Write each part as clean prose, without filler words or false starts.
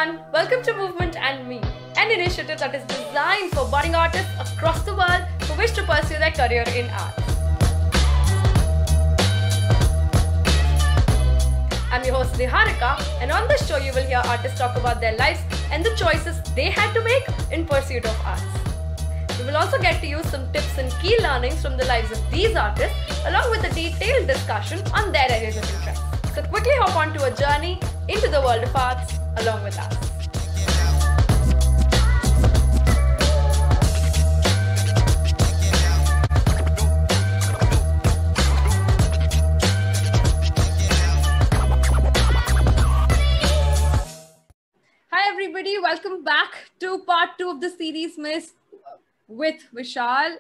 everyone, welcome to Movement and Me, an initiative that is designed for budding artists across the world who wish to pursue their career in art. I'm your host Niharika, and on this show you will hear artists talk about their lives and the choices they had to make in pursuit of arts. We will also get to use some tips and key learnings from the lives of these artists, along with a detailed discussion on their areas of interest. So quickly hop onto a journey into the world of arts along with us. Hi everybody, welcome back to part 2 of the series with Vishal.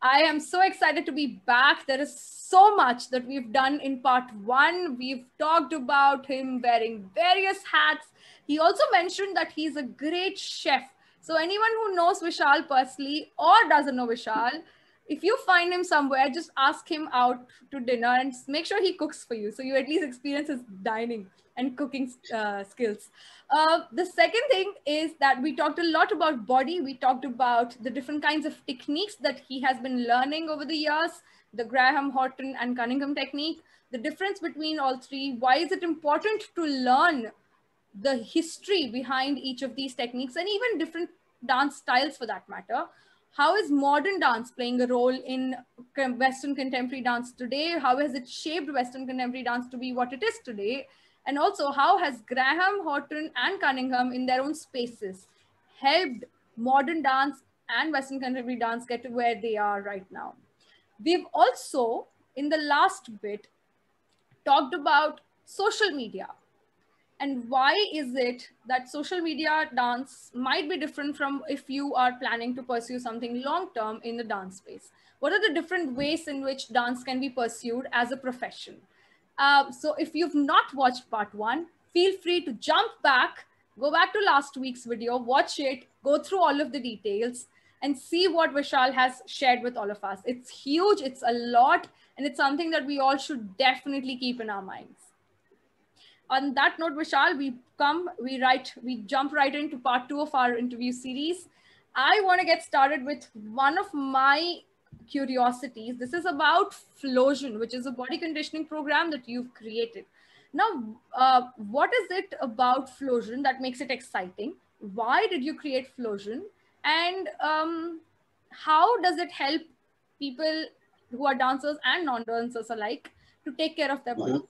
I am so excited to be back. There is so much that we've done in part 1. We've talked about him wearing various hats. He also mentioned that he's a great chef. So anyone who knows Vishal personally or doesn't know Vishal, if you find him somewhere, just ask him out to dinner and make sure he cooks for you. So you at least experience his dining and cooking skills. The second thing is that we talked a lot about body. We talked about the different kinds of techniques that he has been learning over the years, the Graham, Horton, and Cunningham technique, the difference between all three. Why is it important to learn the history behind each of these techniques and even different dance styles for that matter? How is modern dance playing a role in Western contemporary dance today? How has it shaped Western contemporary dance to be what it is today? And also, how has Graham, Horton, and Cunningham in their own spaces helped modern dance and Western contemporary dance get to where they are right now? We've also, in the last bit, talked about social media. And why is it that social media dance might be different from if you are planning to pursue something long-term in the dance space? What are the different ways in which dance can be pursued as a profession? So if you've not watched part 1, feel free to jump back, go back to last week's video, watch it, go through all of the details and see what Vishal has shared with all of us. It's huge, it's a lot, and it's something that we all should definitely keep in our minds. On that note, Vishal, we jump right into part 2 of our interview series. I want to get started with one of my curiosities. This is about Flosion, which is a body conditioning program that you've created. Now, what is it about Flosion that makes it exciting? Why did you create Flosion? And how does it help people who are dancers and non-dancers alike to take care of their bodies?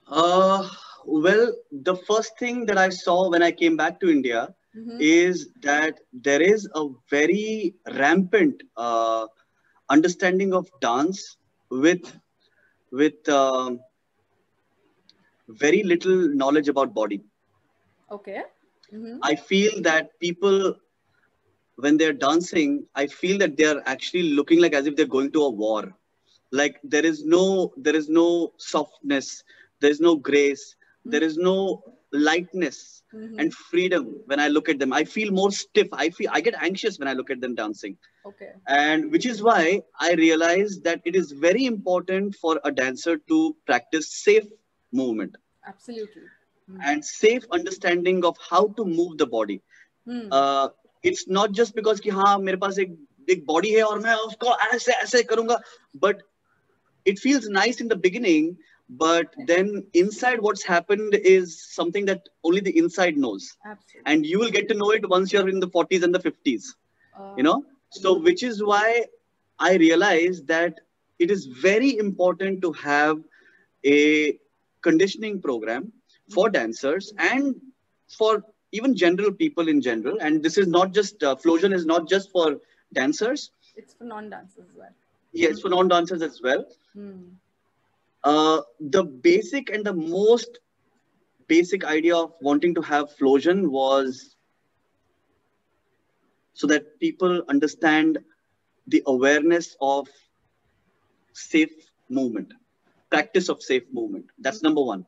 Well, the first thing that I saw when I came back to India is that there is a very rampant understanding of dance with very little knowledge about body. Okay. I feel that people, when they're dancing, I feel that they're actually looking like as if they're going to a war. Like there is no softness, there is no grace, there is no lightness and freedom. When I look at them, I feel more stiff. I get anxious when I look at them dancing. Okay. And which is why I realized that it is very important for a dancer to practice safe movement. Absolutely. And safe understanding of how to move the body. It's not just because कि हाँ मेरे पास एक body है और मैं उसको ऐसे करूँगा, but it feels nice in the beginning, but then inside what's happened is something that only the inside knows. Absolutely. And you will get to know it once you're in the 40s and the 50s, you know. So which is why I realized that it is very important to have a conditioning program for dancers and for even general people in general. And this is not just, Flosion is not just for dancers. It's for non-dancers as well. Yeah, it's for non-dancers as well. The basic and the most basic idea of wanting to have Flosion was so that people understand the awareness of safe movement, practice of safe movement. That's number 1.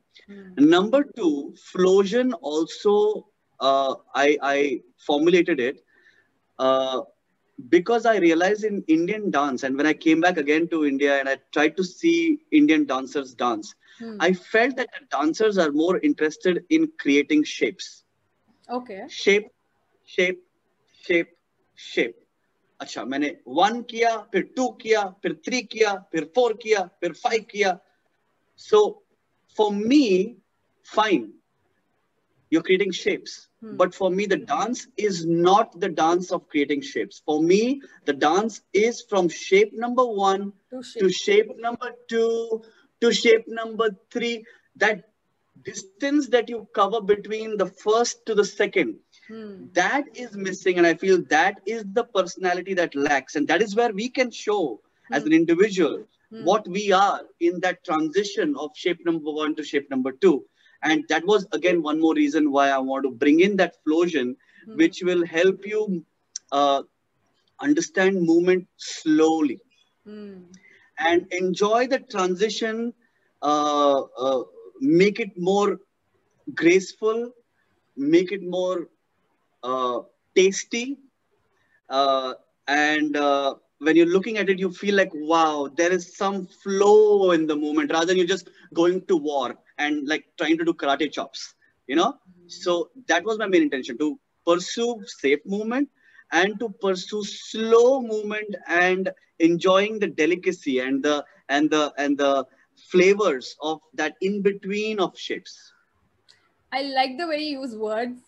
Number 2, Flosion also, I formulated it because I realized in Indian dance, and when I came back again to India and I tried to see Indian dancers dance, I felt that the dancers are more interested in creating shapes. Okay. Shape, shape, shape, shape. अच्छा, मैंने 1 किया, फिर 2 किया, फिर 3 किया, फिर 4 किया, फिर 5 किया. So for me, fine, you're creating shapes. But for me, the dance is not the dance of creating shapes. For me, the dance is from shape number 1 to shape number 2 to shape number 3. That distance that you cover between the first to the second, that is missing. And I feel that is the personality that lacks. And that is where we can show as an individual what we are in that transition of shape number 1 to shape number 2. And that was, again, one more reason why I want to bring in that flosion, which will help you understand movement slowly and enjoy the transition, make it more graceful, make it more tasty. And when you're looking at it, you feel like, wow, there is some flow in the movement rather than you're just going to war and like trying to do karate chops, you know? So that was my main intention, to pursue safe movement and to pursue slow movement and enjoying the delicacy and the flavors of that in between of shapes. I like the way you use words.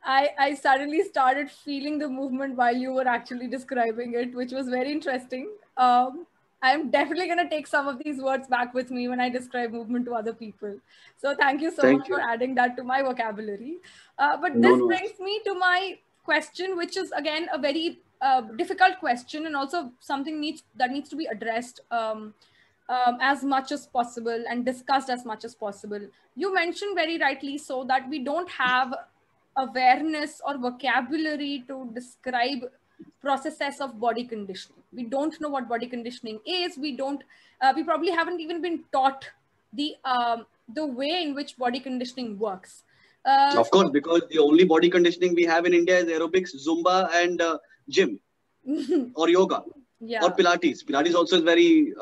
I suddenly started feeling the movement while you were actually describing it, which was very interesting. I'm definitely going to take some of these words back with me when I describe movement to other people. So thank you so much for adding that to my vocabulary. But this brings me to my question, which is again a very difficult question, and also something that needs to be addressed as much as possible and discussed as much as possible. You mentioned very rightly so that we don't have awareness or vocabulary to describe processes of body conditioning. We don't know what body conditioning is. We probably haven't even been taught the way in which body conditioning works. Of course, because the only body conditioning we have in India is aerobics, Zumba, and gym or yoga or Pilates. Pilates also is very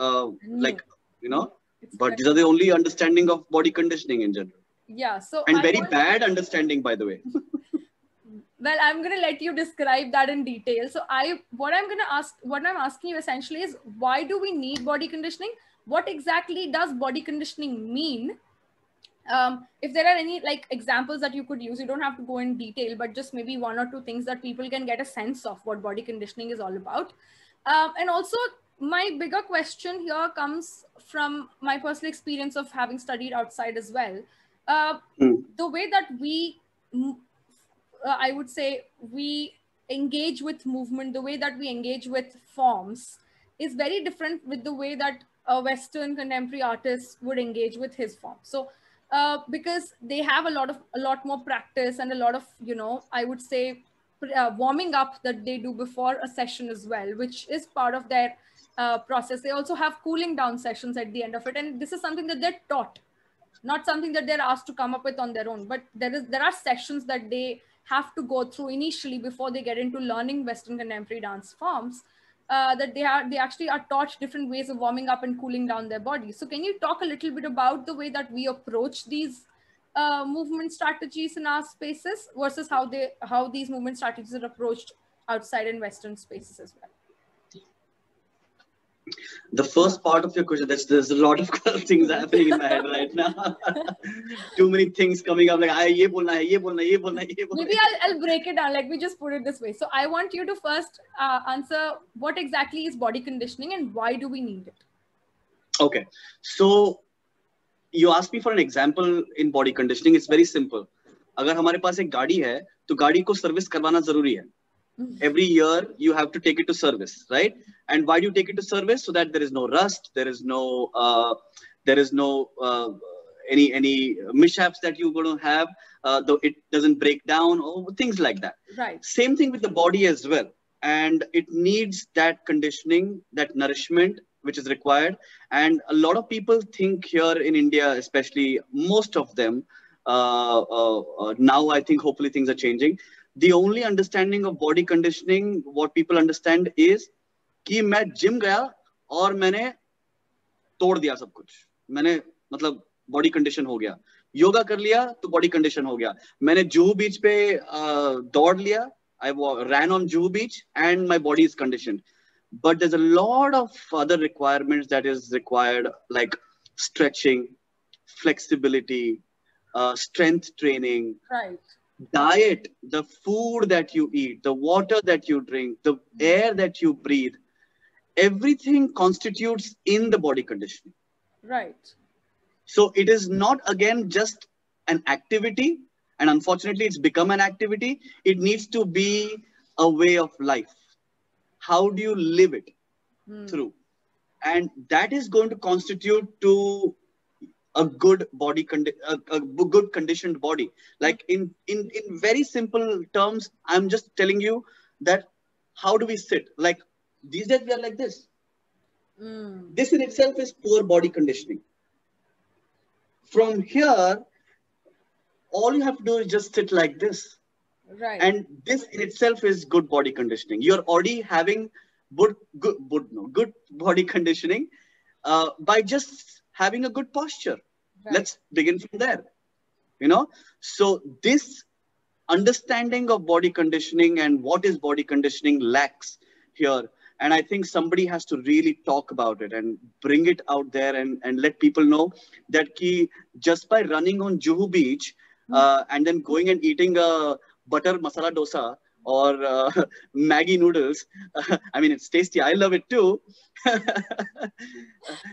like, you know, but these are the only understanding of body conditioning in general. Yeah. So and very bad understanding, by the way. Well, I'm going to let you describe that in detail. So what I'm asking you essentially is, why do we need body conditioning? What exactly does body conditioning mean? If there are any like examples that you could use, you don't have to go in detail, but just maybe 1 or 2 things that people can get a sense of what body conditioning is all about. And also my bigger question here comes from my personal experience of having studied outside as well. The way that I would say we engage with movement, the way that we engage with forms is very different with the way that a Western contemporary artist would engage with his form. So because they have a lot more practice and a lot of, I would say warming up that they do before a session as well, which is part of their process. They also have cooling down sessions at the end of it. And this is something that they're taught, not something that they're asked to come up with on their own, but there are sessions that they have to go through initially before they get into learning Western contemporary dance forms, that they actually are taught different ways of warming up and cooling down their body. So can you talk a little bit about the way that we approach these movement strategies in our spaces versus how these movement strategies are approached outside in Western spaces as well? The first part of your question, there's a lot of things happening in my head right now. Too many things coming up, like ye bolna hai, ye bolna, ye bolna, ye bolna. Maybe I'll break it down. Let me just put it this way. So I want you to first answer what exactly is body conditioning and why do we need it? Okay, so you asked me for an example in body conditioning. It's very simple. अगर हमारे पास एक गाड़ी है, तो गाड़ी को service करवाना जरूरी है. Every year you have to take it to service, right? And why do you take it to service? So that there is no rust, there is no any mishaps that you're going to have, though it doesn't break down or things like that. Right. Same thing with the body as well, and it needs that conditioning, that nourishment which is required. And a lot of people think here in India, especially most of them, now I think hopefully things are changing. The only understanding of body conditioning, what people understand is कि मैं gym गया और मैंने तोड़ दिया सब कुछ, मैंने मतलब बॉडी कंडीशन हो गया, योगा कर लिया तो बॉडी कंडीशन हो गया, मैंने जुहू बीच पे दौड़ लिया, I ran on Juhu Beach and my body is conditioned. But there's a lot of other requirements that is required, like stretching, flexibility, strength training, Right. diet, the food that you eat, the water that you drink, the air that you breathe, everything constitutes in the body conditioning. Right. So it is not, again, just an activity, and unfortunately it's become an activity. It needs to be a way of life. How do you live it through? And that is going to constitute to a good body, a good conditioned body. Like in very simple terms, I'm just telling you that how do we sit? Like these days we are like this. This in itself is poor body conditioning. From here, all you have to do is just sit like this. Right. And this in itself is good body conditioning. You're already having good body conditioning by just having a good posture. Right. Let's begin from there. You know, so this understanding of body conditioning and what is body conditioning lacks here. And I think somebody has to really talk about it and bring it out there and let people know that ki just by running on Juhu Beach and then going and eating a butter masala dosa or Maggie noodles, I mean, it's tasty, I love it too,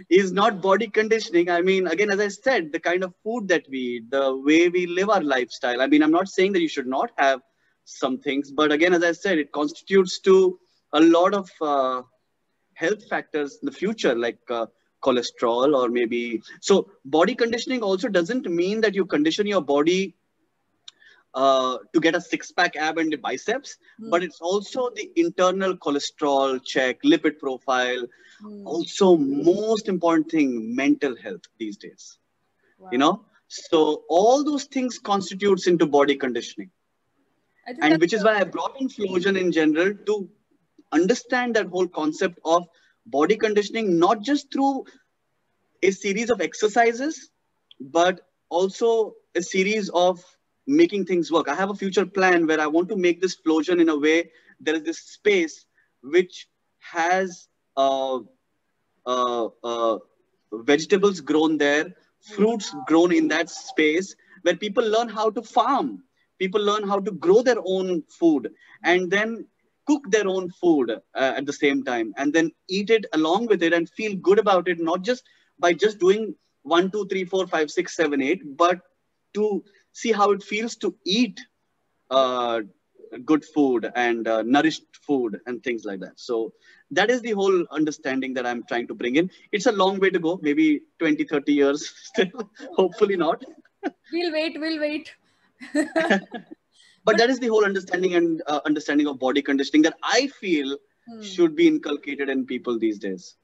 is not body conditioning. I mean, again, as I said, the kind of food that we eat, the way we live our lifestyle. I mean, I'm not saying that you should not have some things, but again, as I said, it constitutes to a lot of health factors in the future, like cholesterol or maybe. So body conditioning also doesn't mean that you condition your body to get a six-pack ab and the biceps, but it's also the internal cholesterol check, lipid profile. Also, most important thing, mental health these days. Wow. You know, so all those things constitutes into body conditioning. And which is why I brought in Flosion in general to understand that whole concept of body conditioning, not just through a series of exercises, but also a series of making things work. I have a future plan where I want to make this Flosion in a way, there is this space which has vegetables grown there, fruits grown in that space, where people learn how to farm, people learn how to grow their own food, and then cook their own food at the same time, and then eat it along with it and feel good about it, not just by just doing 1, 2, 3, 4, 5, 6, 7, 8, but to see how it feels to eat good food and nourished food and things like that. So that is the whole understanding that I'm trying to bring in. It's a long way to go, maybe 20, 30 years still, hopefully not. We'll wait. But that is the whole understanding and understanding of body conditioning that I feel should be inculcated in people these days.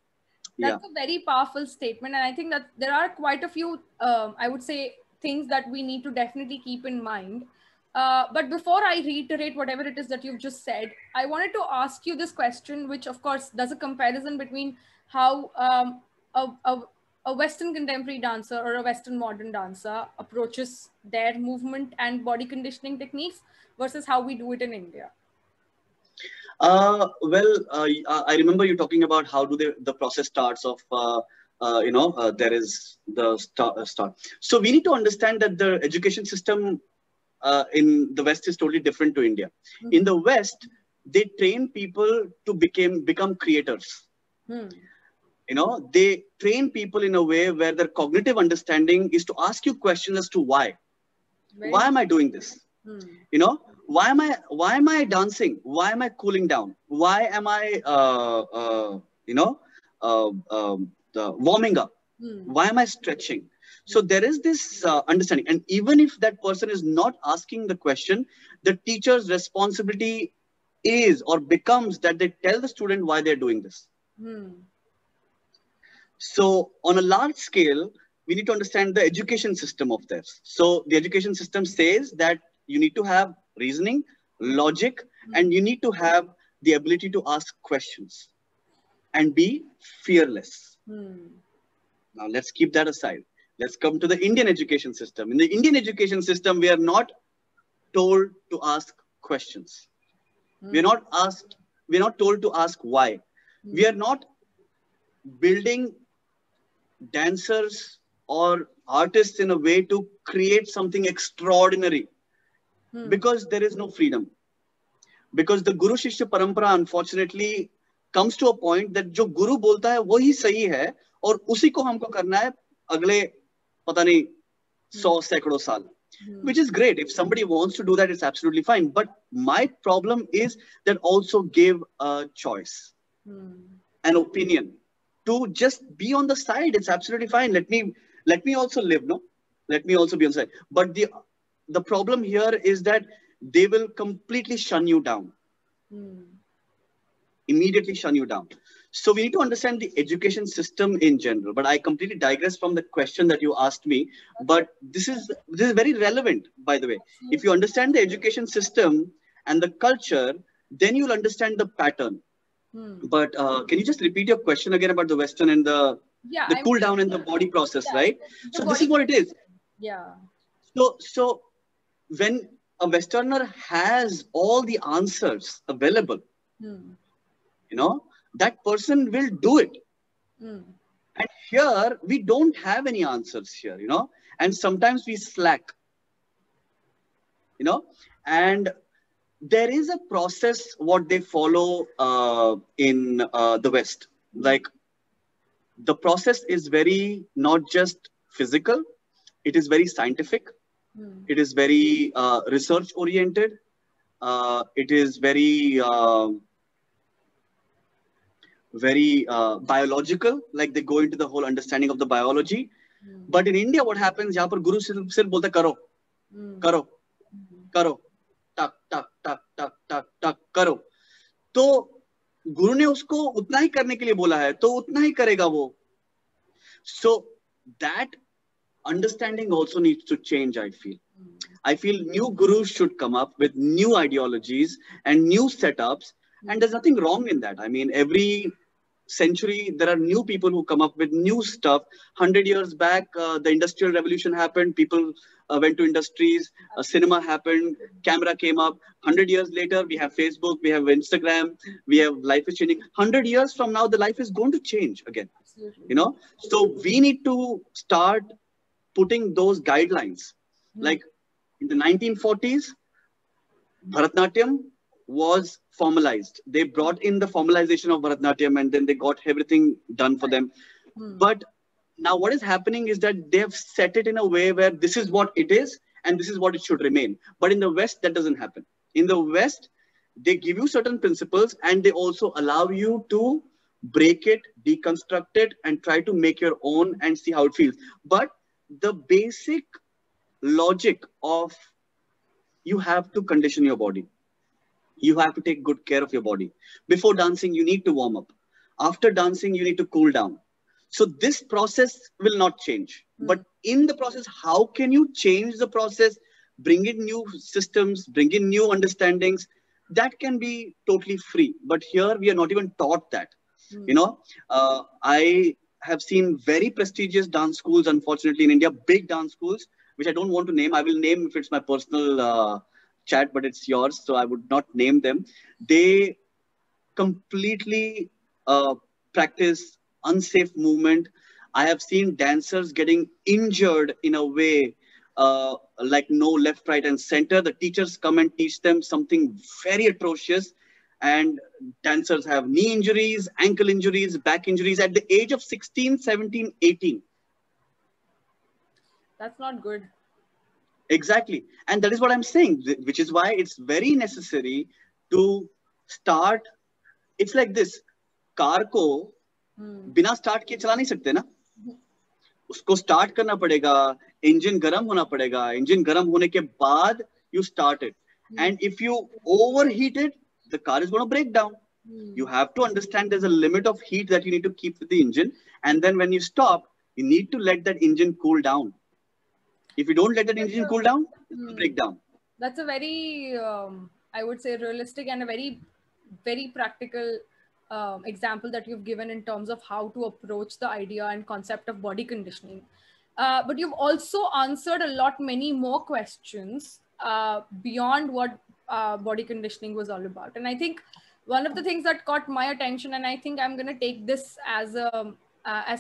That's a very powerful statement. And I think that there are quite a few, I would say, things that we need to definitely keep in mind. But before I reiterate whatever it is that you've just said, I wanted to ask you this question, which of course does a comparison between how a Western contemporary dancer or a Western modern dancer approaches their movement and body conditioning techniques versus how we do it in India. I remember you talking about how do the process starts of, there is the start. So we need to understand that the education system in the West is totally different to India. In the West, they train people to become creators. You know, they train people in a way where their cognitive understanding is to ask you questions as to why. Why am I doing this? You know, why am I dancing? Why am I cooling down? Why am I, warming up? Why am I stretching? So there is this understanding. And even if that person is not asking the question, the teacher's responsibility is or becomes that they tell the student why they're doing this. So on a large scale, we need to understand the education system of this. So the education system says that you need to have reasoning, logic, and you need to have the ability to ask questions and be fearless. Now let's keep that aside. Let's come to the Indian education system. In the Indian education system, we are not told to ask questions. We're not told to ask why. We are not building dancers or artists in a way to create something extraordinary, because there is no freedom. Because the Guru Shishya Parampara, unfortunately, comes to a point that जो गुरु बोलता है वही सही है और उसी को हमको करना है अगले पता नहीं 100 सैकड़ों साल. Which is great. If somebody wants to do that, it's absolutely fine. But my problem is that also give a choice, an opinion, to just be on the side. It's absolutely fine. Let me also live, no? Let me also be on the side. But the problem here is that they will completely shun you down. Immediately shun you down. So we need to understand the education system in general. But I completely digress from the question that you asked me. But this is very relevant, by the way. If you understand the education system and the culture, then you'll understand the pattern. But can you just repeat your question again about the Western and the cool down and the body process, right? So this is what it is. Yeah. So when a Westerner has all the answers available, you know, that person will do it. And here, we don't have any answers here, you know, and sometimes we slack, you know, and there is a process what they follow in the West. Like, the process is very not just physical, it is very scientific, it is very research oriented, it is very biological, like they go into the whole understanding of the biology. But in India, what happens, यहाँ पर गुरु सिर्फ बोलता करो, करो, करो, टक टक टक टक टक टक करो. तो गुरु ने उसको उतना ही करने के लिए बोला है, तो उतना ही करेगा वो. So that understanding also needs to change, I feel. I feel new gurus should come up with new ideologies and new setups, and there's nothing wrong in that. I mean, every century, there are new people who come up with new stuff. 100 years back, the Industrial Revolution happened. People went to industries. Cinema happened. Camera came up. 100 years later, we have Facebook. We have Instagram. We have life is changing. 100 years from now, the life is going to change again. Absolutely. You know, so we need to start putting those guidelines. Like in the 1940s, Bharatanatyam was formalized. They brought in the formalization of Bharatanatyam, and then they got everything done for them. But now what is happening is that they have set it in a way where this is what it is and this is what it should remain. But in the West, that doesn't happen. In the West, they give you certain principles and they also allow you to break it, deconstruct it, and try to make your own and see how it feels. But the basic logic of you have to condition your body. You have to take good care of your body. Before dancing, you need to warm up. After dancing, you need to cool down. So this process will not change. But in the process, how can you change the process, bring in new systems, bring in new understandings? That can be totally free. But here, we are not even taught that. You know, I have seen very prestigious dance schools, unfortunately, in India, big dance schools, which I don't want to name. I will name if it's my personal chat, but it's yours, so I would not name them. They completely practice unsafe movement. I have seen dancers getting injured in a way like no left, right, and center. The teachers come and teach them something very atrocious, and dancers have knee injuries, ankle injuries, back injuries at the age of 16, 17, 18. That's not good. Exactly. And that is what I'm saying, which is why it's very necessary to start. It's like this. Car को बिना start किए चला नहीं सकते ना. उसको start करना पड़ेगा, इंजन गर्म होना पड़ेगा, इंजन गर्म होने के बाद you start it. And if you overheat it, the car is going to break down. You have to understand there's a limit of heat that you need to keep with the engine. And then when you stop, you need to let that engine cool down. If you don't let that engine cool down, it will break down. That's a very I would say, realistic and a very, very practical example that you've given in terms of how to approach the idea and concept of body conditioning. But you've also answered a lot, many more questions beyond what body conditioning was all about. And I think one of the things that caught my attention, and I think I'm going to take this as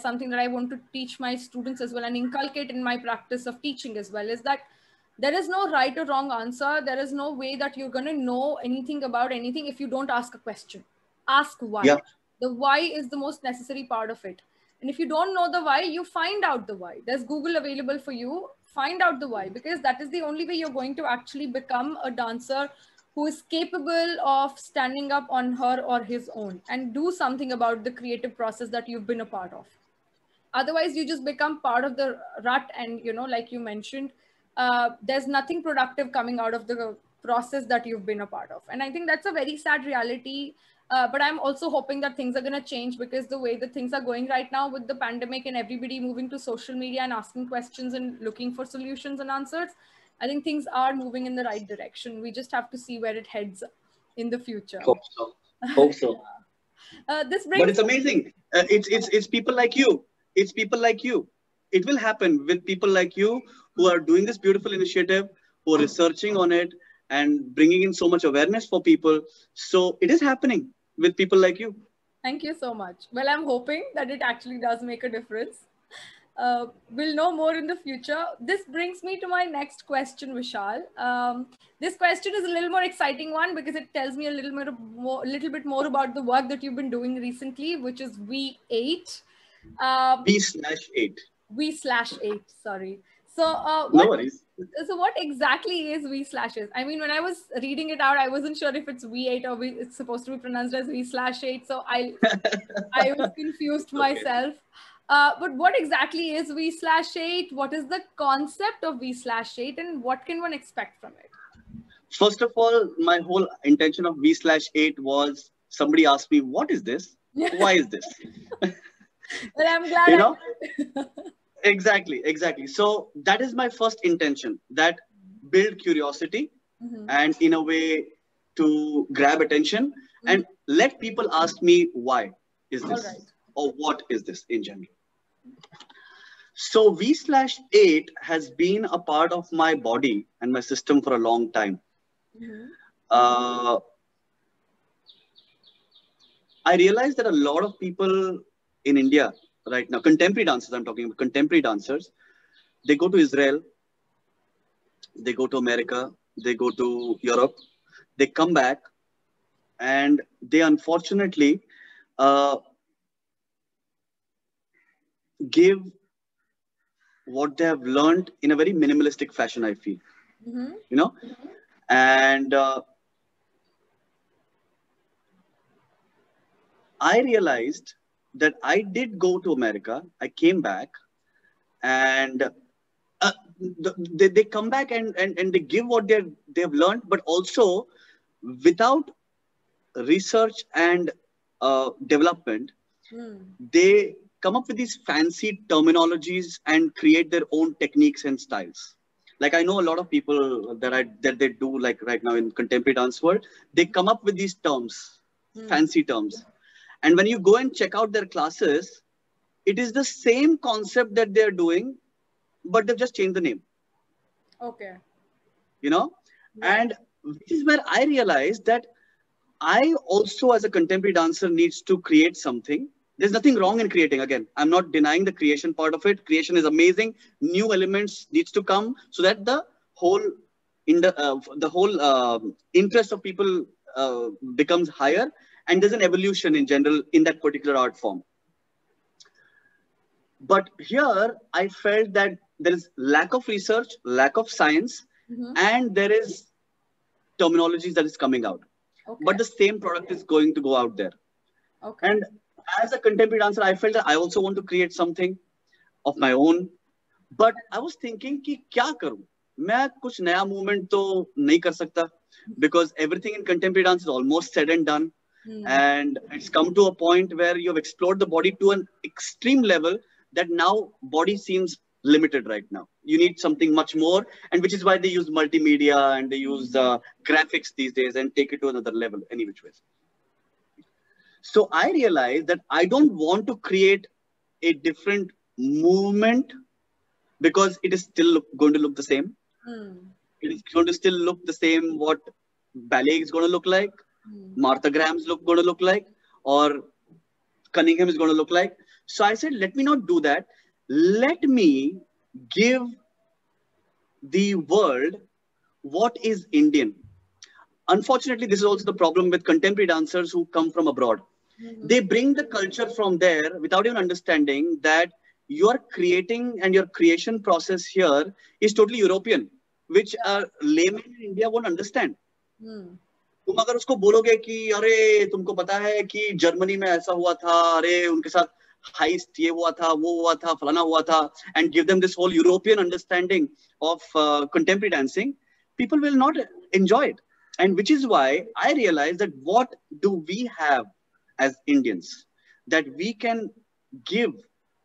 something that I want to teach my students as well and inculcate in my practice of teaching as well, is that there is no right or wrong answer. There is no way that you're going to know anything about anything if you don't ask a question. Ask why. Yeah. The why is the most necessary part of it. And if you don't know the why, you find out the why. There's Google available for you. Find out the why, because that is the only way you're going to actually become a dancer who is capable of standing up on her or his own and do something about the creative process that you've been a part of. Otherwise, you just become part of the rut. And, you know, like you mentioned, there's nothing productive coming out of the process that you've been a part of. And I think that's a very sad reality. But I'm also hoping that things are going to change, because the way that things are going right now with the pandemic and everybody moving to social media and asking questions and looking for solutions and answers, I think things are moving in the right direction. We just have to see where it heads in the future. Hope so. Hope so. This brings. But it's amazing. It's people like you. It's people like you. It will happen with people like you who are doing this beautiful initiative, who are researching on it and bringing in so much awareness for people. So it is happening with people like you. Thank you so much. Well, I'm hoping that it actually does make a difference. We'll know more in the future. This brings me to my next question, Vishal. This question is a little more exciting one, because it tells me a little bit more about the work that you've been doing recently, which is V8. V/8. V/8, sorry. So No worries. So what exactly is V/8? I mean, when I was reading it out, I wasn't sure if it's V8 or it's supposed to be pronounced as V/8. So I was confused myself. But what exactly is V/8? What is the concept of V/8, and what can one expect from it? First of all, my whole intention of V/8 was, somebody asked me, what is this? Why is this? Well, I'm glad. You know? Exactly. So that is my first intention, that build curiosity and in a way to grab attention and let people ask me, why is this? Or what is this in general? So V/8 has been a part of my body and my system for a long time. I realized that a lot of people in India right now, contemporary dancers, I'm talking about contemporary dancers, they go to Israel, they go to America, they go to Europe, they come back, and they unfortunately give what they have learned in a very minimalistic fashion, I feel. You know? And I realized that I did go to America. I came back, and they come back and they give what they've learned, but also without research and development, they come up with these fancy terminologies and create their own techniques and styles. Like, I know a lot of people that they do, like right now in contemporary dance world, they come up with these terms, fancy terms. And when you go and check out their classes, it is the same concept that they're doing, but they've just changed the name. Okay. You know? Yeah. And this is where I realized that I also, as a contemporary dancer, needs to create something. There's nothing wrong in creating. Again, I'm not denying the creation part of it. Creation is amazing. New elements needs to come so that the whole interest of people becomes higher. And there's an evolution in general in that particular art form. But here, I felt that there is lack of research, lack of science, and there is terminologies that is coming out. Okay. But the same product is going to go out there. Okay. And as a contemporary dancer, I felt that I also want to create something of my own. But I was thinking, कि क्या करूं? मैं कुछ नया movement तो नहीं कर सकता, because everything in contemporary dance is almost said and done. And it's come to a point where you've explored the body to an extreme level that now body seems limited right now. You need something much more, and which is why they use multimedia and they use graphics these days and take it to another level, any which ways. So I realized that I don't want to create a different movement because it is still going to look the same. It is going to still look the same what ballet is going to look like, Martha Graham's going to look like, or Cunningham is going to look like. So I said, let me not do that. Let me give the world what is Indian. Unfortunately, this is also the problem with contemporary dancers who come from abroad. They bring the culture from there without even understanding that your creating and your creation process here is totally European, which a layman in India won't understand. तुम अगर उसको बोलोगे कि अरे तुमको पता है कि जर्मनी में ऐसा हुआ था, अरे उनके साथ हाइस्ट ये हुआ था, वो हुआ था, फलाना हुआ था, and give them this whole European understanding of contemporary dancing, people will not enjoy it. And which is why I realized that what do we have as Indians that we can give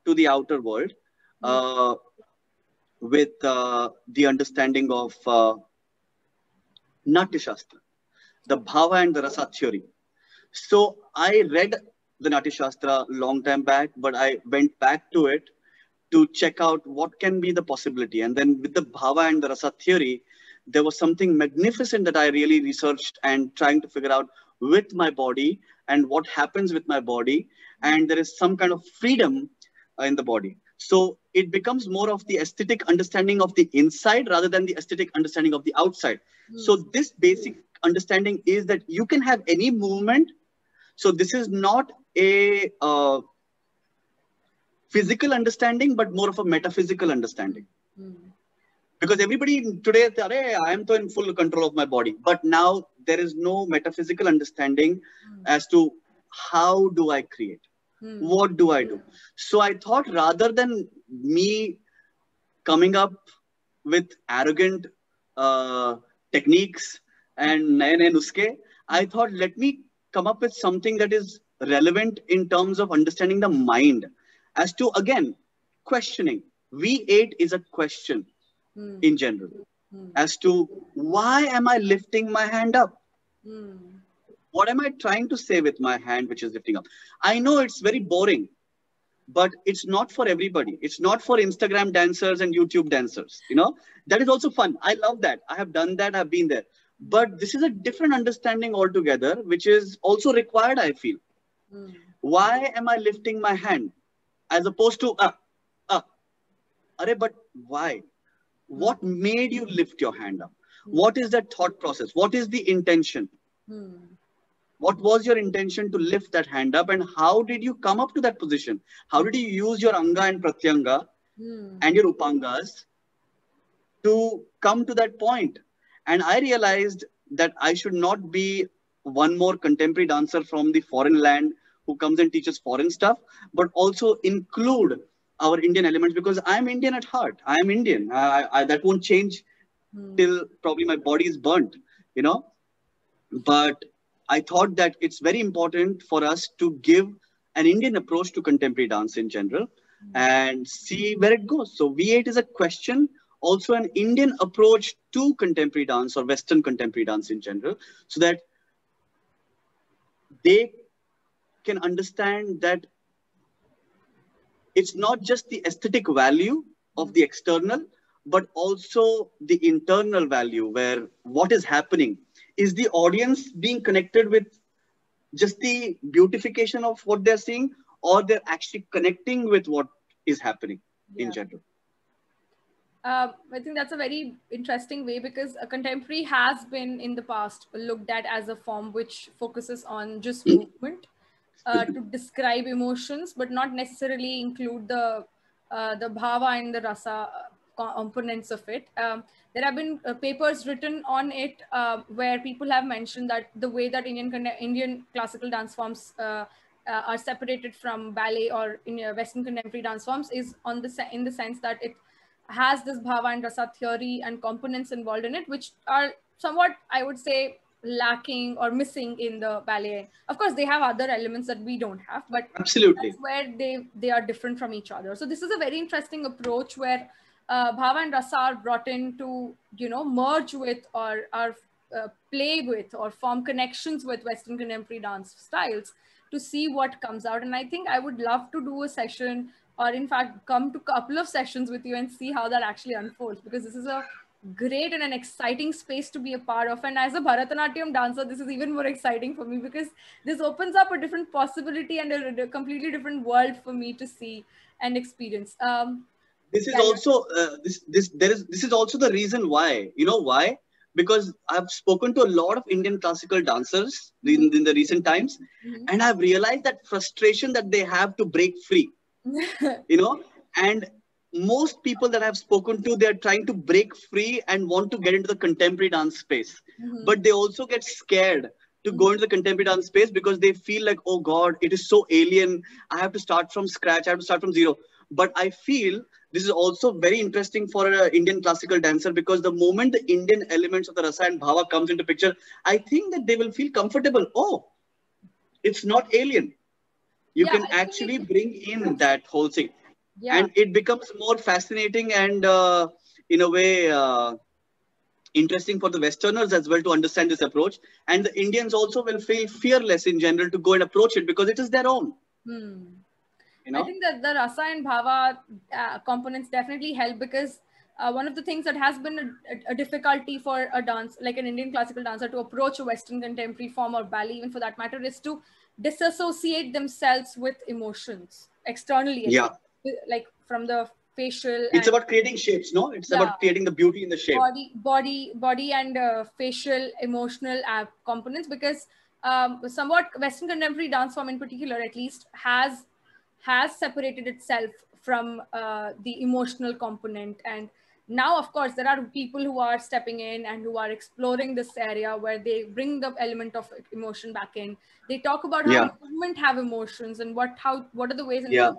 to the outer world with the understanding of Natya Shastra, the Bhava and the Rasa theory. So I read the Natya Shastra long time back, but I went back to it to check out what can be the possibility. And then with the Bhava and the Rasa theory, there was something magnificent that I really researched and trying to figure out with my body and what happens with my body. And there is some kind of freedom in the body. So it becomes more of the aesthetic understanding of the inside rather than the aesthetic understanding of the outside. So this basic understanding is that you can have any movement. So this is not a physical understanding, but more of a metaphysical understanding. Because everybody today, I am in full control of my body. But now there is no metaphysical understanding as to how do I create? What do I do? So I thought rather than me coming up with arrogant techniques and naye nuske, I thought let me come up with something that is relevant in terms of understanding the mind as to, again, questioning. V8 is a question in general as to why am I lifting my hand up? What am I trying to say with my hand which is lifting up? I know it's very boring, but it's not for everybody. It's not for Instagram dancers and YouTube dancers. You know, that is also fun. I love that. I have done that. I've been there. But this is a different understanding altogether, which is also required, I feel. Why am I lifting my hand? As opposed to, but why? What made you lift your hand up? What is that thought process? What is the intention? What was your intention to lift that hand up, and how did you come up to that position? How did you use your Anga and Pratyanga and your Upangas to come to that point? And I realized that I should not be one more contemporary dancer from the foreign land who comes and teaches foreign stuff, but also include our Indian elements, because I'm Indian at heart. I am Indian. That won't change till probably my body is burnt, you know. But I thought that it's very important for us to give an Indian approach to contemporary dance in general and see where it goes. So V8 is a question, also an Indian approach to contemporary dance or Western contemporary dance in general, so that they can understand that it's not just the aesthetic value of the external, but also the internal value, where what is happening is the audience being connected with just the beautification of what they're seeing, or they're actually connecting with what is happening in general. I think that's a very interesting way, because a contemporary has been in the past looked at as a form which focuses on just movement to describe emotions, but not necessarily include the bhava and the rasa components of it. There have been papers written on it where people have mentioned that the way that Indian classical dance forms are separated from ballet or in Western contemporary dance forms is in the sense that it has this bhava and rasa theory and components involved in it, which are somewhat, I would say, lacking or missing in the ballet. Of course, they have other elements that we don't have, but Absolutely. that's where they are different from each other. So this is a very interesting approach where Bhava and Rasa are brought in to, you know, merge with or play with or form connections with Western contemporary dance styles to see what comes out. And I think I would love to do a session, or in fact come to a couple of sessions with you and see how that actually unfolds, because this is a great and an exciting space to be a part of. And as a Bharatanatyam dancer, this is even more exciting for me, because this opens up a different possibility and a completely different world for me to see and experience. This is Yeah, also this is also the reason why, you know why? Because I've spoken to a lot of Indian classical dancers in the recent times, and I've realized that frustration that they have to break free, you know. And most people that I've spoken to, they're trying to break free and want to get into the contemporary dance space, but they also get scared to go into the contemporary dance space because they feel like, oh God, it is so alien. I have to start from scratch. I have to start from zero. But I feel this is also very interesting for an Indian classical dancer, because the moment the Indian elements of the Rasa and Bhava comes into picture, I think that they will feel comfortable. Oh, it's not alien. You yeah, can I actually think bring in that whole thing, yeah. and it becomes more fascinating and in a way interesting for the Westerners as well to understand this approach. And the Indians also will feel fearless in general to go and approach it because it is their own, Hmm. you I know. think that the Rasa and Bhava components definitely help, because one of the things that has been a difficulty for a dance, like an Indian classical dancer, to approach a Western contemporary form or ballet, even for that matter, is to disassociate themselves with emotions externally, at Yeah, least, like from the facial it's and about creating shapes, no, it's yeah, about creating the beauty in the shape. body and facial emotional components, because somewhat Western contemporary dance form in particular, at least, has separated itself from the emotional component. And now, of course, there are people who are stepping in and who are exploring this area where they bring the element of emotion back in. They talk about how Yeah, movement have emotions, and what are the ways in which yeah.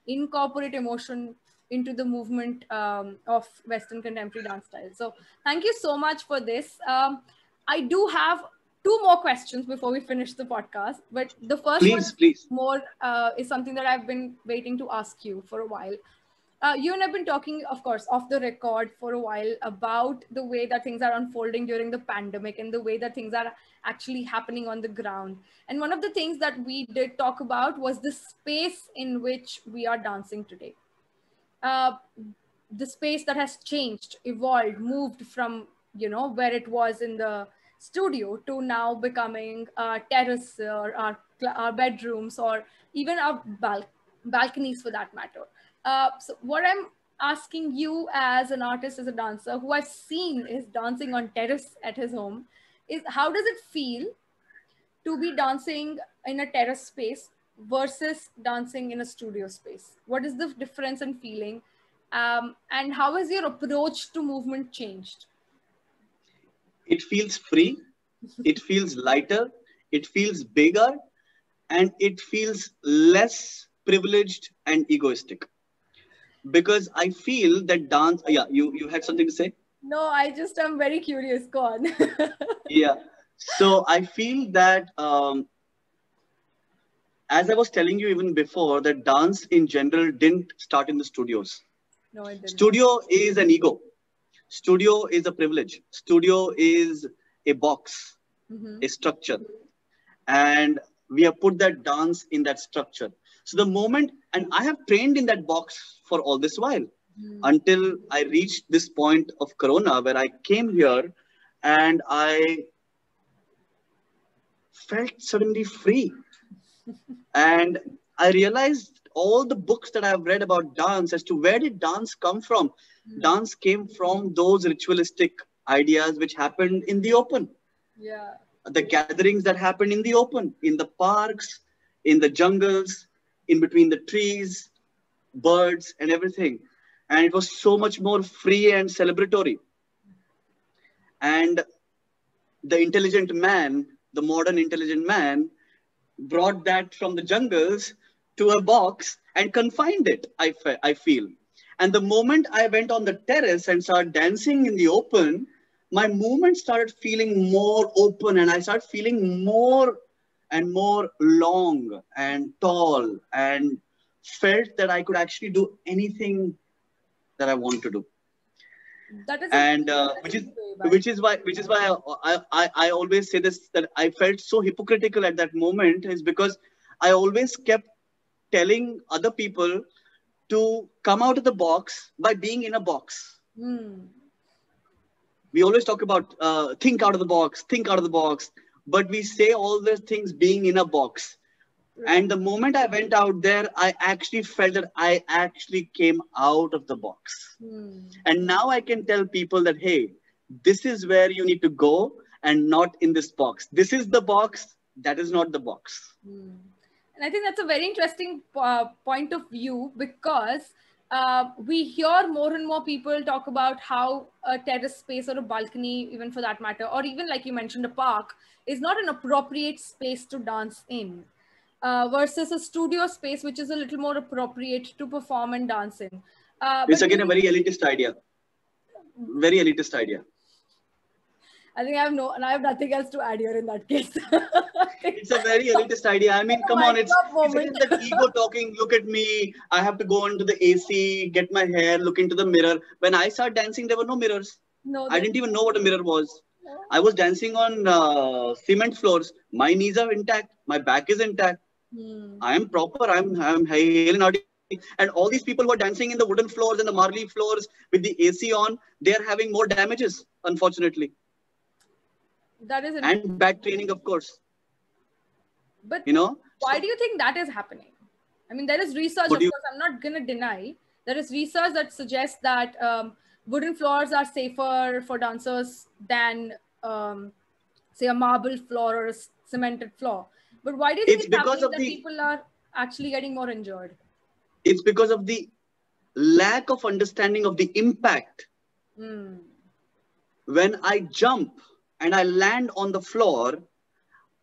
incorporate emotion into the movement of Western contemporary dance style. So thank you so much for this. I do have two more questions before we finish the podcast, but the first one Please, is please. more is something that I've been waiting to ask you for a while. You and I've been talking, of course, off the record for a while about the way that things are unfolding during the pandemic and the way that things are actually happening on the ground. And one of the things that we did talk about was the space in which we are dancing today. Uh, the space that has changed, evolved, moved from, you know, where it was in the studio to now becoming a terrace, or our bedrooms, or even our balconies for that matter. So what I'm asking you as an artist, as a dancer who I've seen is dancing on terrace at his home, is how does it feel to be dancing in a terrace space versus dancing in a studio space? What is the difference in feeling? And how has your approach to movement changed? It feels free, it feels lighter, it feels bigger, and it feels less privileged and egoistic. Because I feel that dance. Yeah, you had something to say. No, I just am very curious. Go on. Yeah. So I feel that as I was telling you even before, that dance in general didn't start in the studios. No, it didn't. Studio is an ego. Studio is a privilege. Studio is a box, Mm-hmm. a structure. And we have put that dance in that structure. So the moment, and I have trained in that box for all this while until I reached this point of Corona where I came here and I felt suddenly free. And I realized all the books that I've read about dance as to where did dance come from. Dance came from those ritualistic ideas which happened in the open, Yeah. the gatherings that happened in the open, in the parks, in the jungles, in between the trees, birds, and everything. And it was so much more free and celebratory. And the intelligent man, the modern intelligent man, brought that from the jungles to a box and confined it, I feel. And the moment I went on the terrace and started dancing in the open, my movement started feeling more open, and I started feeling more and more long and tall, and felt that I could actually do anything that I want to do. That is a And that's a good way, by the way. which is why I always say this, that I felt so hypocritical at that moment, is because I always kept telling other people to come out of the box by being in a box. Hmm. We always talk about think out of the box, think out of the box, but we say all these things being in a box. Right. And the moment I went out there, I actually felt that I actually came out of the box. Hmm. And now I can tell people that, hey, this is where you need to go, and not in this box. This is the box. That is not the box. Hmm. And I think that's a very interesting point of view, because we hear more and more people talk about how a terrace space or a balcony, even for that matter, or even like you mentioned, a park, is not an appropriate space to dance in, versus a studio space, which is a little more appropriate to perform and dance in. It's But do again a you, very elitist idea. Very elitist idea. I think I have nothing else to add here in that case. It's a very elitist idea. I mean, A come on, mic drop it's moment. again that ego talking. Look at me. I have to go into the AC, get my hair, look into the mirror. When I started dancing, there were no mirrors. No, I didn't even know what a mirror was. no. I was dancing on cement floors. My knees are intact. My back is intact. Hmm. I am proper. I'm hale and hearty. And all these people who are dancing in the wooden floors and the marley floors with the AC on, they are having more damages, unfortunately. That is And back training, of course. But You know. why So, do you think that is happening? I mean, there is research, what of do you? course, I'm not going to deny. There is research that suggests that wooden floors are safer for dancers than, say, a marble floor or a cemented floor. But why do you think It's it's because happening of that the. people are actually getting more injured? It's because of the lack of understanding of the impact. Hmm. When I jump and I land on the floor,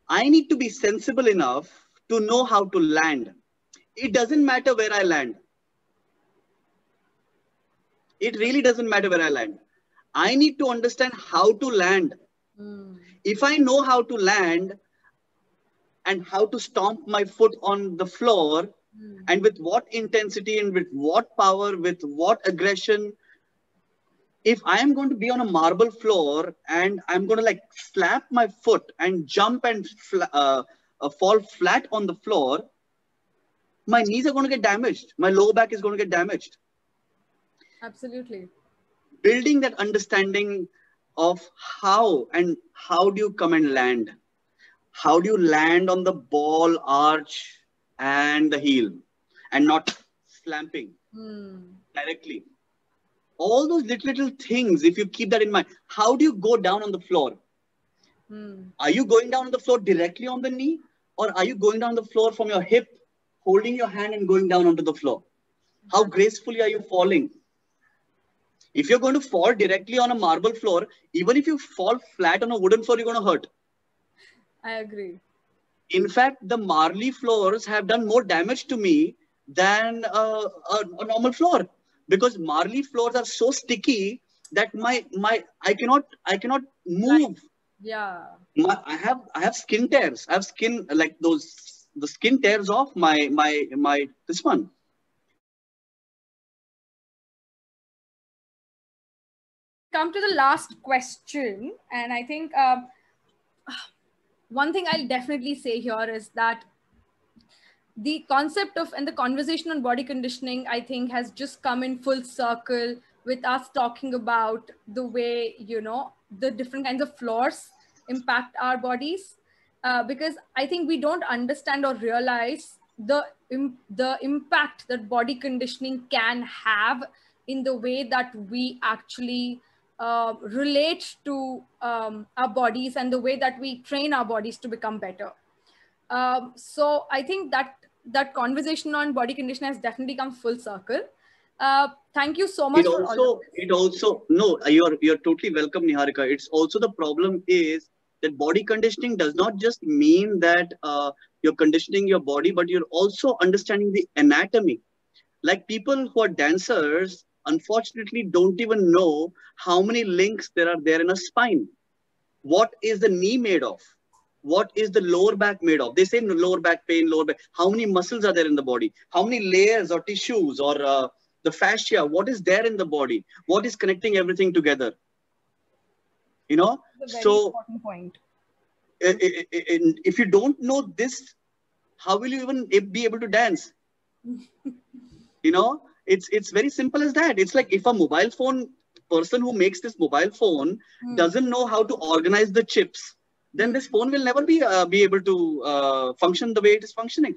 I need to be sensible enough to know how to land. It doesn't matter where I land. It really doesn't matter where I land. I need to understand how to land. Hmm. If I know how to land and how to stomp my foot on the floor, Hmm. and with what intensity and with what power, with what aggression, if I am going to be on a marble floor and I'm going to like slap my foot and jump and fall flat on the floor, my knees are going to get damaged. My lower back is going to get damaged. Absolutely. Building that understanding of how do you come and land? How do you land on the ball arch and the heel and not slamping Hmm. directly? All those little things, if you keep that in mind, how do you go down on the floor? Hmm. Are you going down on the floor directly on the knee, or are you going down the floor from your hip, holding your hand and going down onto the floor? How gracefully are you falling? If you're going to fall directly on a marble floor, even if you fall flat on a wooden floor, you're going to hurt. I agree. In fact, the marley floors have done more damage to me than a normal floor, because marley floors are so sticky that I cannot move. Yeah. I have skin tears. I have skin like the skin tears off my this one. Come to the last question, and I think one thing I'll definitely say here is that the concept of and the conversation on body conditioning, I think, has just come in full circle with us talking about the way, the different kinds of floors impact our bodies. Because I think we don't understand or realize the impact that body conditioning can have in the way that we actually relate to our bodies and the way that we train our bodies to become better. So I think that conversation on body conditioning has definitely come full circle. Thank you so much for all of this. It also no, you're totally welcome, Niharika. It's also the problem is that body conditioning does not just mean that you're conditioning your body, but you're also understanding the anatomy. Like people who are dancers, unfortunately don't even know how many links there are there in a spine. What is the knee made of? What is the lower back made of? They say lower back pain, lower back. How many muscles are there in the body? How many layers or tissues or the fascia? What is there in the body? What is connecting everything together? You know, That's a very so important point. if you don't know this, how will you even be able to dance? You know, it's very simple as that. It's like if a mobile phone person who makes this mobile phone doesn't know how to organize the chips, then this phone will never be able to function the way it is functioning.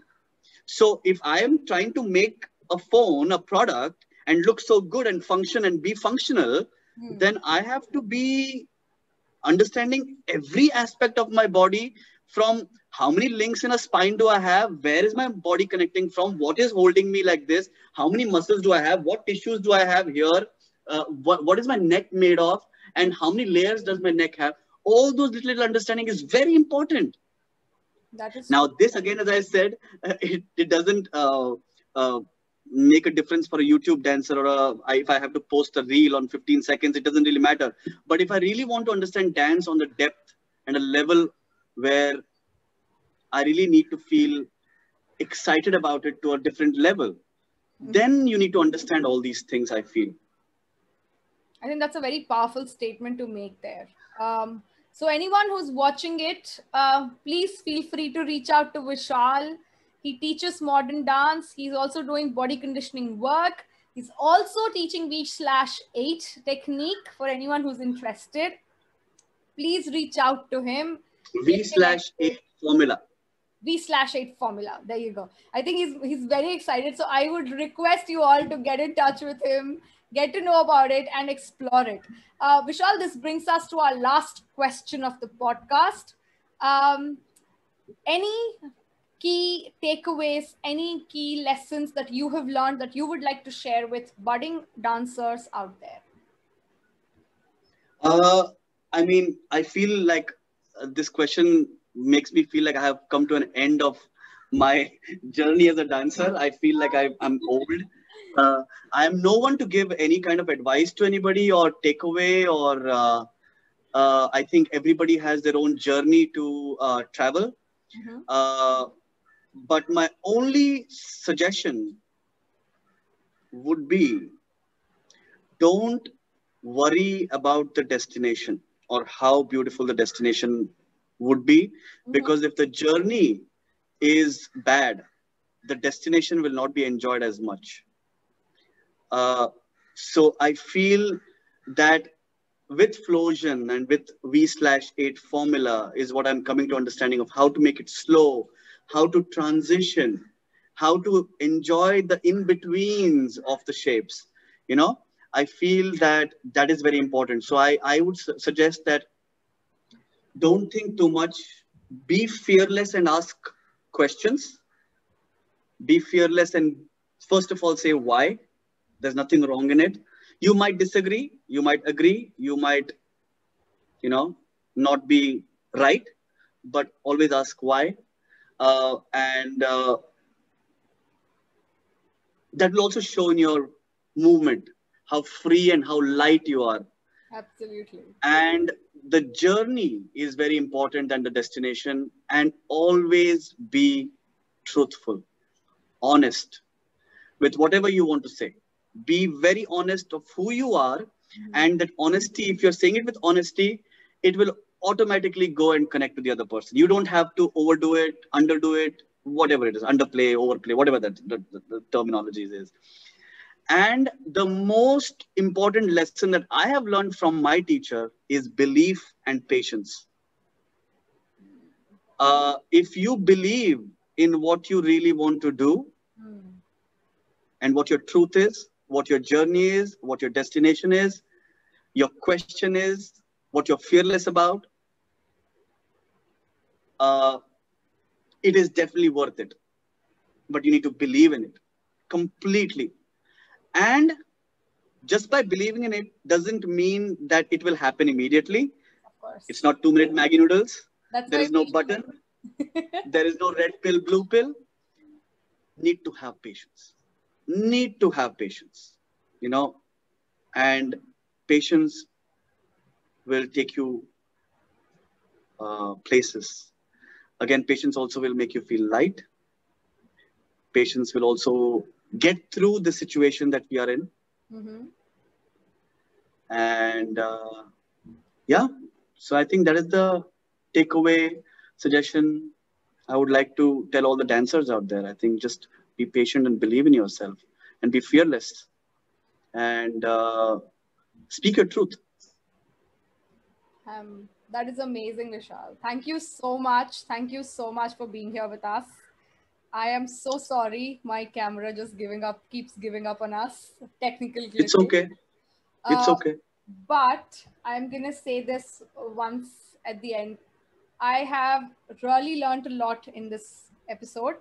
So if I am trying to make a phone, a product, and look so good and function and be functional, then I have to be understanding every aspect of my body, from how many links in a spine do I have, where is my body connecting from, what is holding me like this, how many muscles do I have, what tissues do I have here, what is my neck made of, and how many layers does my neck have. All those little understanding is very important. That is Now, true. this again, as I said, it doesn't make a difference for a YouTube dancer or if I have to post a reel on 15 seconds, it doesn't really matter. But if I really want to understand dance on the depth and a level where I really need to feel excited about it to a different level, then you need to understand all these things, I feel. I think that's a very powerful statement to make there. So anyone who's watching it, please feel free to reach out to Vishal. He teaches modern dance. He's also doing body conditioning work. He's also teaching V/8 technique for anyone who's interested. Please reach out to him. V/8 formula. V/8 formula. There you go. I think he's very excited. So I would request you all to get in touch with him, get to know about it, and explore it. Vishal, this brings us to our last question of the podcast. Any key takeaways, any key lessons that you have learned that you would like to share with budding dancers out there? I mean, I feel like this question makes me feel like I have come to an end of my journey as a dancer. I feel like I'm old. I am no one to give any kind of advice to anybody or takeaway, or I think everybody has their own journey to travel. But my only suggestion would be, don't worry about the destination or how beautiful the destination would be, because if the journey is bad, the destination will not be enjoyed as much. So I feel that with Flowsion and with V/8 formula is what I'm coming to understanding of how to make it slow, how to transition, how to enjoy the in-betweens of the shapes. You know, I feel that that is very important. So I would suggest that don't think too much, be fearless and ask questions. Be fearless and first of all say why. There's nothing wrong in it. You might disagree, you might agree, you might, not be right, but always ask why. And that will also show in your movement how free and how light you are. Absolutely. And the journey is very important than the destination. And always be truthful, honest with whatever you want to say. Be very honest of who you are. And that honesty, if you're saying it with honesty, it will automatically go and connect to the other person. You don't have to overdo it, underdo it, whatever it is, underplay, overplay, whatever the terminology is. And the most important lesson that I have learned from my teacher is belief and patience. If you believe in what you really want to do and what your truth is, what your journey is, what your destination is, your question is, what you're fearless about, it is definitely worth it. But you need to believe in it completely. And just by believing in it doesn't mean that it will happen immediately. Of course. It's not 2-minute Maggi noodles. That's there is no button. There is no red pill, blue pill. Need to have patience. Need to have patience. and patience will take you places. Again, patience also will make you feel light. Patience will also get through the situation that we are in. Mm-hmm. And yeah, so I think that is the takeaway suggestion I would like to tell all the dancers out there. I think just be patient and believe in yourself and be fearless and speak your truth. That is amazing, Vishal. Thank you so much. Thank you so much for being here with us. I am so sorry. My camera just keeps giving up on us. Technical glitch. It's okay. It's okay. But I'm going to say this once at the end. I have really learned a lot in this episode.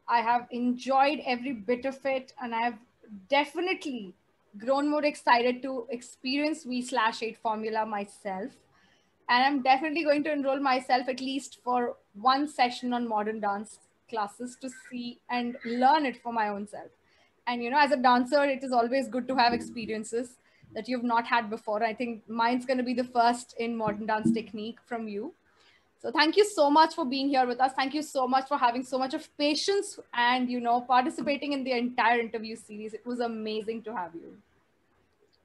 I have enjoyed every bit of it, and I have definitely grown more excited to experience V/8 formula myself. And I'm definitely going to enroll myself at least for one session on modern dance classes to see and learn it for my own self. And, you know, as a dancer, it is always good to have experiences that you've not had before. I think mine's going to be the first in modern dance technique from you. So thank you so much for being here with us. Thank you so much for having so much of patience and, you know, participating in the entire interview series. It was amazing to have you.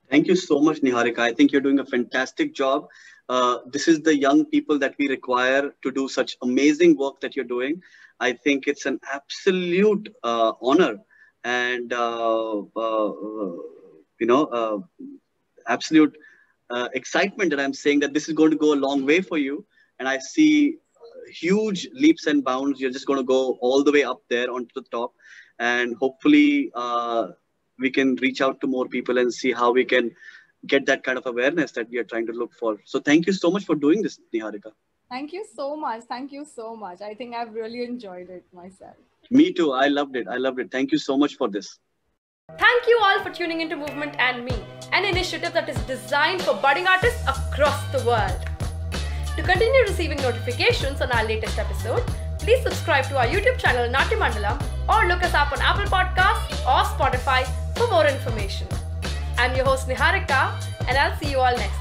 Thank you so much, Niharika. I think you're doing a fantastic job. This is the young people that we require to do such amazing work that you're doing. I think it's an absolute honor and, absolute excitement that I'm saying that this is going to go a long way for you. And I see huge leaps and bounds. You're just going to go all the way up there onto the top. And hopefully, we can reach out to more people and see how we can get that kind of awareness that we are trying to look for. So thank you so much for doing this, Niharika. Thank you so much. Thank you so much. I think I've really enjoyed it myself. Me too. I loved it. I loved it. Thank you so much for this. Thank you all for tuning into Movement and Me, an initiative that is designed for budding artists across the world. To continue receiving notifications on our latest episode, please subscribe to our YouTube channel Natya Mandalam or look us up on Apple Podcasts or Spotify for more information. I'm your host Niharika, and I'll see you all next time.